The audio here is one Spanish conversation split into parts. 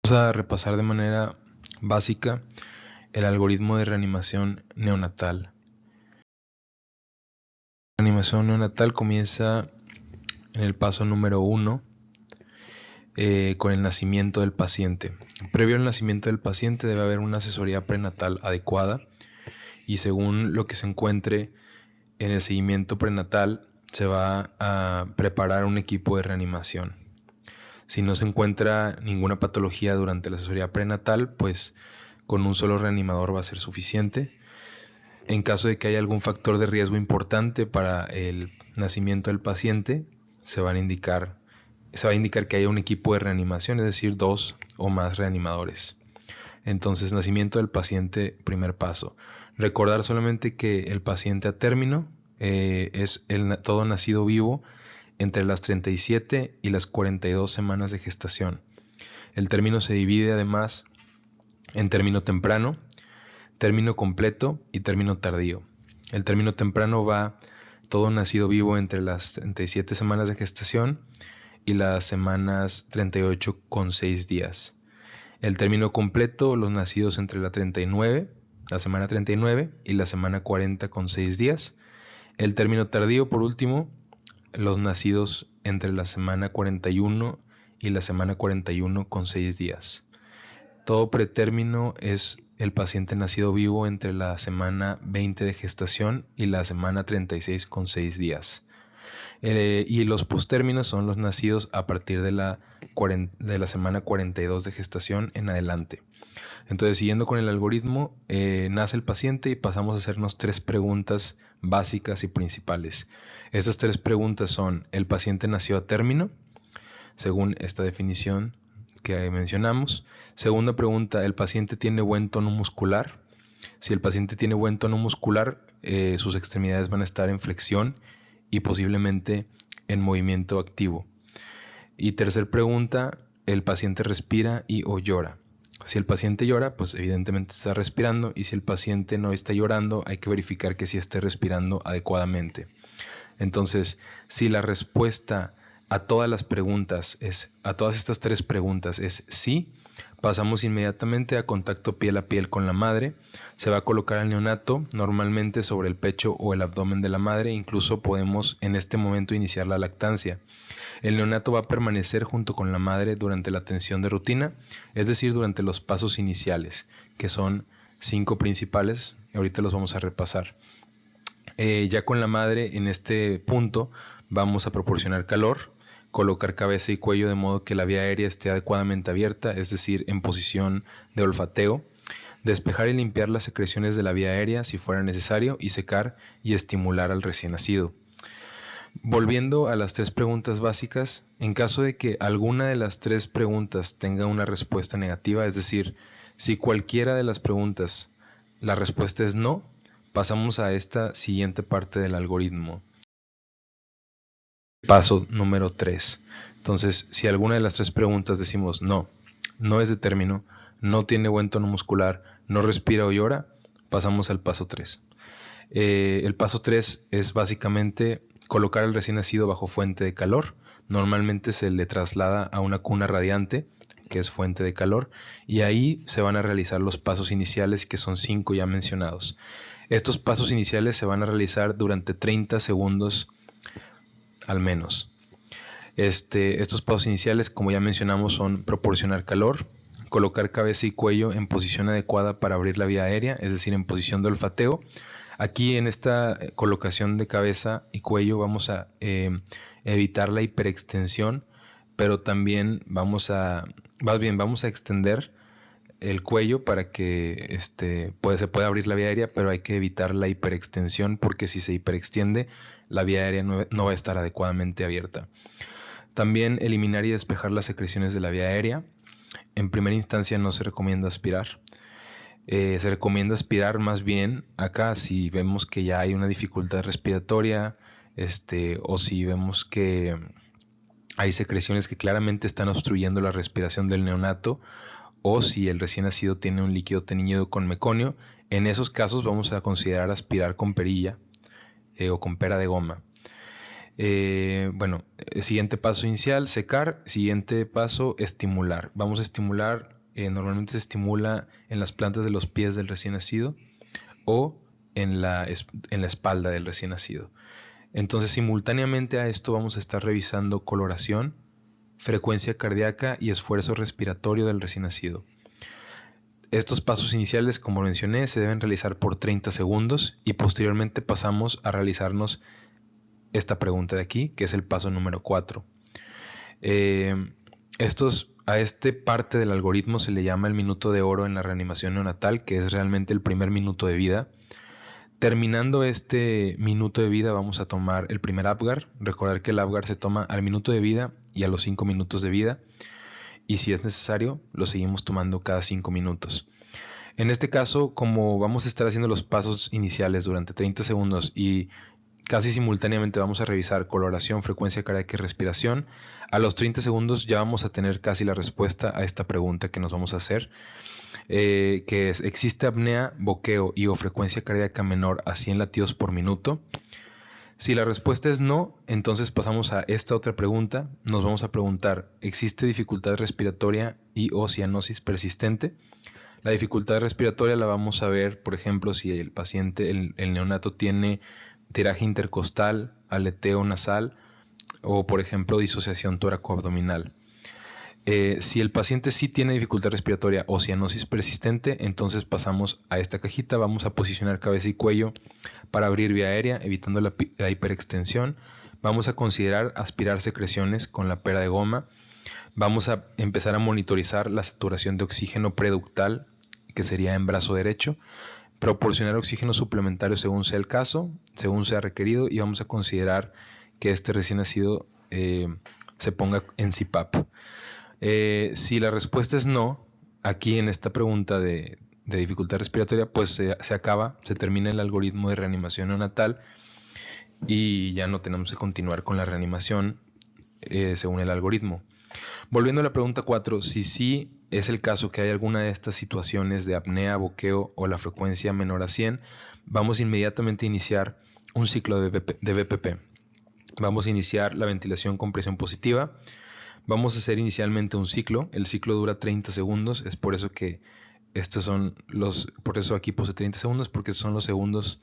Vamos a repasar de manera básica el algoritmo de reanimación neonatal. La reanimación neonatal comienza en el paso número 1 con el nacimiento del paciente. Previo al nacimiento del paciente debe haber una asesoría prenatal adecuada y según lo que se encuentre en el seguimiento prenatal se va a preparar un equipo de reanimación. Si no se encuentra ninguna patología durante la asesoría prenatal, pues con un solo reanimador va a ser suficiente. En caso de que haya algún factor de riesgo importante para el nacimiento del paciente, se va a indicar que haya un equipo de reanimación, es decir, 2 o más reanimadores. Entonces, nacimiento del paciente, primer paso. Recordar solamente que el paciente a término es todo nacido vivo entre las 37 y las 42 semanas de gestación. El término se divide además en término temprano, término completo y término tardío. El término temprano va todo nacido vivo entre las 37 semanas de gestación y las semanas 38 con 6 días. El término completo, los nacidos entre la semana 39 y la semana 40 con 6 días. El término tardío, por último, los nacidos entre la semana 41 y la semana 41 con 6 días. Todo pretérmino es el paciente nacido vivo entre la semana 20 de gestación y la semana 36 con 6 días. Y los postérminos son los nacidos a partir de la semana 42 de gestación en adelante. Entonces, siguiendo con el algoritmo, nace el paciente y pasamos a hacernos 3 preguntas básicas y principales. Estas 3 preguntas son: ¿el paciente nació a término? Según esta definición que mencionamos. Segunda pregunta: ¿el paciente tiene buen tono muscular? Si el paciente tiene buen tono muscular, sus extremidades van a estar en flexión y posiblemente en movimiento activo. Y tercera pregunta: ¿el paciente respira y o llora? Si el paciente llora, pues evidentemente está respirando, y si el paciente no está llorando, hay que verificar que sí esté respirando adecuadamente. Entonces, si la respuesta a todas estas 3 preguntas es sí, pasamos inmediatamente a contacto piel a piel con la madre. Se va a colocar al neonato normalmente sobre el pecho o el abdomen de la madre. Incluso podemos en este momento iniciar la lactancia. El neonato va a permanecer junto con la madre durante la atención de rutina, es decir, durante los pasos iniciales, que son 5 principales. Ahorita los vamos a repasar. Ya con la madre en este punto vamos a proporcionar calor, colocar cabeza y cuello de modo que la vía aérea esté adecuadamente abierta, es decir, en posición de olfateo, despejar y limpiar las secreciones de la vía aérea si fuera necesario y secar y estimular al recién nacido. Volviendo a las 3 preguntas básicas, en caso de que alguna de las 3 preguntas tenga una respuesta negativa, es decir, si cualquiera de las preguntas la respuesta es no, pasamos a esta siguiente parte del algoritmo. Paso número 3. Entonces, si alguna de las 3 preguntas decimos no es de término, no tiene buen tono muscular, no respira o llora, pasamos al paso 3. El paso 3 es básicamente colocar al recién nacido bajo fuente de calor. Normalmente se le traslada a una cuna radiante, que es fuente de calor, y ahí se van a realizar los pasos iniciales, que son 5 ya mencionados. Estos pasos iniciales se van a realizar durante 30 segundos al menos. Estos pasos iniciales, como ya mencionamos, son proporcionar calor, colocar cabeza y cuello en posición adecuada para abrir la vía aérea, es decir, en posición de olfateo. Aquí en esta colocación de cabeza y cuello vamos a evitar la hiperextensión, pero también vamos a extender el cuello para que se pueda abrir la vía aérea, pero hay que evitar la hiperextensión, porque si se hiperextiende, la vía aérea no va a estar adecuadamente abierta. También eliminar y despejar las secreciones de la vía aérea. En primera instancia no se recomienda aspirar. Se recomienda aspirar más bien acá si vemos que ya hay una dificultad respiratoria, o si vemos que hay secreciones que claramente están obstruyendo la respiración del neonato, o si el recién nacido tiene un líquido teñido con meconio. En esos casos vamos a considerar aspirar con perilla o con pera de goma. Bueno, siguiente paso inicial, secar. Siguiente paso, estimular. Vamos a estimular, normalmente se estimula en las plantas de los pies del recién nacido o en la espalda del recién nacido. Entonces, simultáneamente a esto vamos a estar revisando coloración, frecuencia cardíaca y esfuerzo respiratorio del recién nacido. Estos pasos iniciales, como mencioné, se deben realizar por 30 segundos y posteriormente pasamos a realizarnos esta pregunta de aquí, que es el paso número 4. A este parte del algoritmo se le llama el minuto de oro en la reanimación neonatal, que es realmente el primer minuto de vida. Terminando este minuto de vida vamos a tomar el primer Apgar. Recordar que el Apgar se toma al minuto de vida y a los 5 minutos de vida. Y si es necesario, lo seguimos tomando cada 5 minutos. En este caso, como vamos a estar haciendo los pasos iniciales durante 30 segundos y casi simultáneamente vamos a revisar coloración, frecuencia cardíaca y respiración, a los 30 segundos ya vamos a tener casi la respuesta a esta pregunta que nos vamos a hacer, que es: ¿existe apnea, boqueo y o frecuencia cardíaca menor a 100 latidos por minuto? Si la respuesta es no, entonces pasamos a esta otra pregunta. Nos vamos a preguntar: ¿existe dificultad respiratoria y o cianosis persistente? La dificultad respiratoria la vamos a ver, por ejemplo, si el paciente, el neonato, tiene tiraje intercostal, aleteo nasal o, por ejemplo, disociación tóraco-abdominal. Si el paciente sí tiene dificultad respiratoria o cianosis persistente, entonces pasamos a esta cajita. Vamos a posicionar cabeza y cuello para abrir vía aérea, evitando la hiperextensión. Vamos a considerar aspirar secreciones con la pera de goma. Vamos a empezar a monitorizar la saturación de oxígeno preductal, que sería en brazo derecho. Proporcionar oxígeno suplementario según sea el caso, según sea requerido, y vamos a considerar que este recién nacido se ponga en CPAP. Si la respuesta es no, aquí en esta pregunta de dificultad respiratoria, pues se acaba, se termina el algoritmo de reanimación neonatal y ya no tenemos que continuar con la reanimación según el algoritmo. Volviendo a la pregunta 4, si sí es el caso que hay alguna de estas situaciones de apnea, boqueo o la frecuencia menor a 100, vamos inmediatamente a iniciar un ciclo de BPP. Vamos a iniciar la ventilación con presión positiva. Vamos a hacer inicialmente un ciclo. El ciclo dura 30 segundos. Es por eso que por eso aquí puse 30 segundos, porque son los segundos,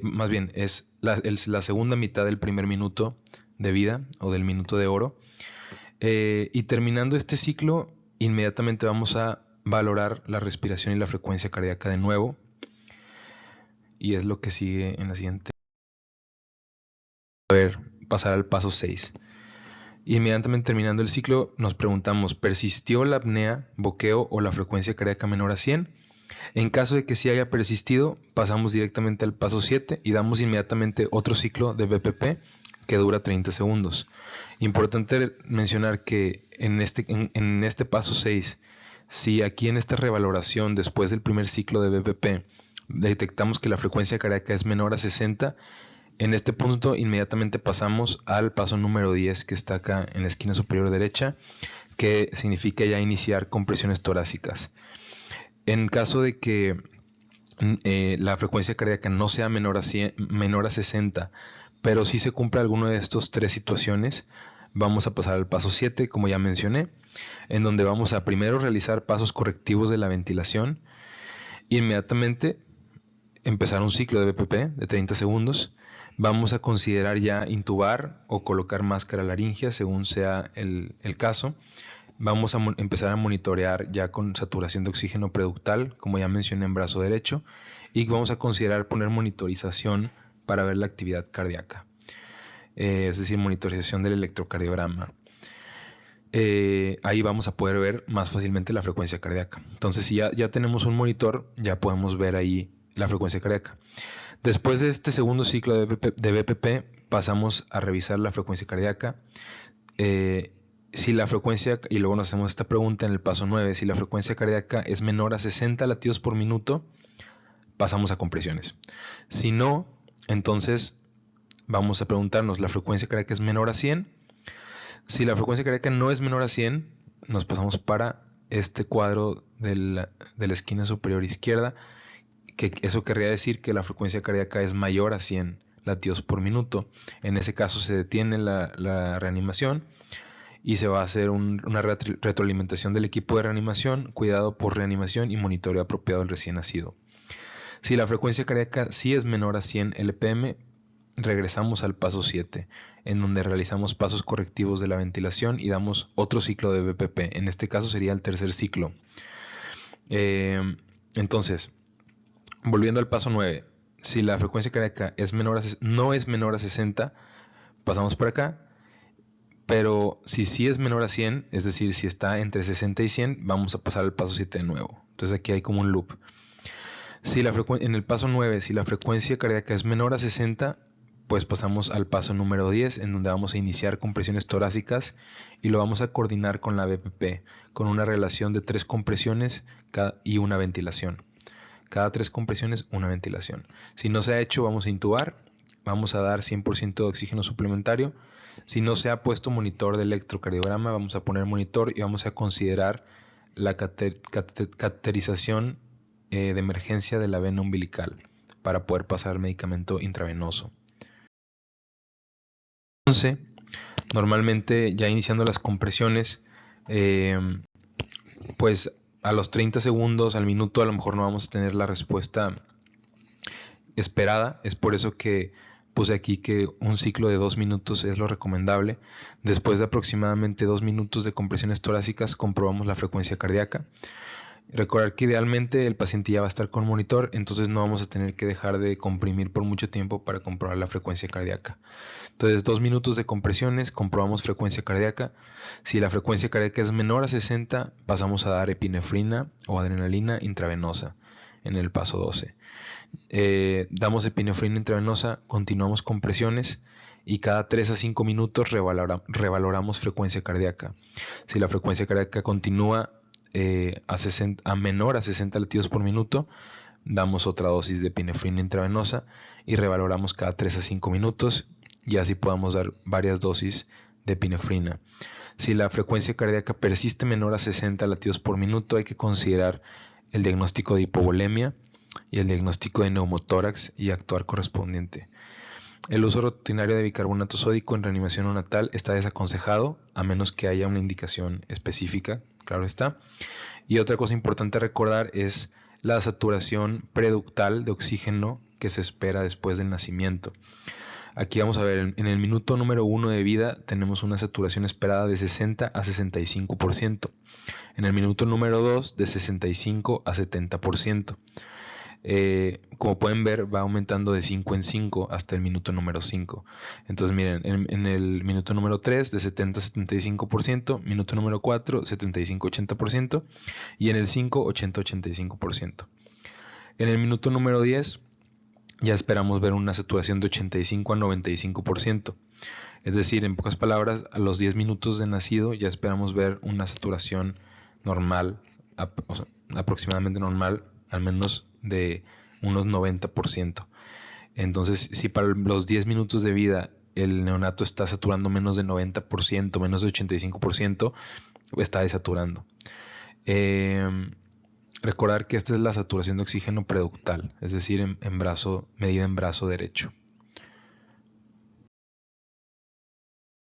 más bien es la segunda mitad del primer minuto de vida o del minuto de oro. Y terminando este ciclo, inmediatamente vamos a valorar la respiración y la frecuencia cardíaca de nuevo. Y es lo que sigue en la siguiente. A ver, pasar al paso 6. Inmediatamente terminando el ciclo, nos preguntamos: ¿persistió la apnea, boqueo o la frecuencia cardíaca menor a 100? En caso de que sí haya persistido, pasamos directamente al paso 7 y damos inmediatamente otro ciclo de BPP que dura 30 segundos. Importante mencionar que en este paso 6, si aquí en esta revaloración después del primer ciclo de BPP detectamos que la frecuencia cardíaca es menor a 60, en este punto inmediatamente pasamos al paso número 10, que está acá en la esquina superior derecha, que significa ya iniciar compresiones torácicas. En caso de que la frecuencia cardíaca no sea menor a 60, pero sí se cumpla alguna de estas tres situaciones, vamos a pasar al paso 7, como ya mencioné, en donde vamos a primero realizar pasos correctivos de la ventilación, inmediatamente empezar un ciclo de BPP de 30 segundos. Vamos a considerar ya intubar o colocar máscara laringea según sea el caso. Vamos a empezar a monitorear ya con saturación de oxígeno preductal, como ya mencioné, en brazo derecho, y vamos a considerar poner monitorización para ver la actividad cardíaca, es decir, monitorización del electrocardiograma. Ahí vamos a poder ver más fácilmente la frecuencia cardíaca. Entonces, si ya tenemos un monitor, ya podemos ver ahí la frecuencia cardíaca. Después de este segundo ciclo de BPP, pasamos a revisar la frecuencia cardíaca. Si la frecuencia, y luego nos hacemos esta pregunta en el paso 9, si la frecuencia cardíaca es menor a 60 latidos por minuto, pasamos a compresiones. Si no, entonces vamos a preguntarnos: ¿la frecuencia cardíaca es menor a 100? Si la frecuencia cardíaca no es menor a 100, nos pasamos para este cuadro de la esquina superior izquierda, que eso querría decir que la frecuencia cardíaca es mayor a 100 latidos por minuto. En ese caso se detiene la reanimación y se va a hacer una retroalimentación del equipo de reanimación, cuidado por reanimación y monitoreo apropiado del recién nacido. Si la frecuencia cardíaca sí es menor a 100 LPM, regresamos al paso 7, en donde realizamos pasos correctivos de la ventilación y damos otro ciclo de BPP. En este caso sería el tercer ciclo. Entonces, volviendo al paso 9, si la frecuencia cardíaca no es menor a 60, pasamos por acá. Pero si sí es menor a 100, es decir, si está entre 60 y 100, vamos a pasar al paso 7 de nuevo. Entonces aquí hay como un loop. En el paso 9, si la frecuencia cardíaca es menor a 60, pues pasamos al paso número 10, en donde vamos a iniciar compresiones torácicas y lo vamos a coordinar con la BPP, con una relación de 3 compresiones y una ventilación. Cada 3 compresiones, una ventilación. Si no se ha hecho, vamos a intubar, vamos a dar 100% de oxígeno suplementario. Si no se ha puesto monitor de electrocardiograma, vamos a poner monitor y vamos a considerar la cateterización de emergencia de la vena umbilical para poder pasar medicamento intravenoso. Entonces, normalmente ya iniciando las compresiones, pues a los 30 segundos, al minuto, a lo mejor no vamos a tener la respuesta esperada. Es por eso que puse aquí que un ciclo de 2 minutos es lo recomendable. Después de aproximadamente 2 minutos de compresiones torácicas, comprobamos la frecuencia cardíaca. Recordar que idealmente el paciente ya va a estar con monitor, entonces no vamos a tener que dejar de comprimir por mucho tiempo para comprobar la frecuencia cardíaca. Entonces, 2 minutos de compresiones, comprobamos frecuencia cardíaca. Si la frecuencia cardíaca es menor a 60, pasamos a dar epinefrina o adrenalina intravenosa en el paso 12. Damos epinefrina intravenosa, continuamos compresiones y cada 3 a 5 minutos revaloramos frecuencia cardíaca. Si la frecuencia cardíaca continúa a menor a 60 latidos por minuto, damos otra dosis de epinefrina intravenosa y revaloramos cada 3 a 5 minutos y así podamos dar varias dosis de epinefrina. Si la frecuencia cardíaca persiste menor a 60 latidos por minuto, hay que considerar el diagnóstico de hipovolemia y el diagnóstico de neumotórax y actuar correspondiente. El uso rutinario de bicarbonato sódico en reanimación neonatal está desaconsejado a menos que haya una indicación específica, claro está. Y otra cosa importante a recordar es la saturación preductal de oxígeno que se espera después del nacimiento. Aquí vamos a ver, en el minuto número 1 de vida tenemos una saturación esperada de 60 a 65%. En el minuto número 2 de 65 a 70%. Como pueden ver, va aumentando de 5 en 5 hasta el minuto número 5. Entonces miren, en el minuto número 3 de 70 a 75%, minuto número 4 75-80% y en el 5 80-85%. En el minuto número 10 ya esperamos ver una saturación de 85 a 95%. Es decir, en pocas palabras, a los 10 minutos de nacido ya esperamos ver una saturación normal, aproximadamente normal, al menos de unos 90%. Entonces, si para los 10 minutos de vida el neonato está saturando menos de 90%, menos de 85%, está desaturando. Recordar que esta es la saturación de oxígeno preductal, es decir, medida en brazo derecho.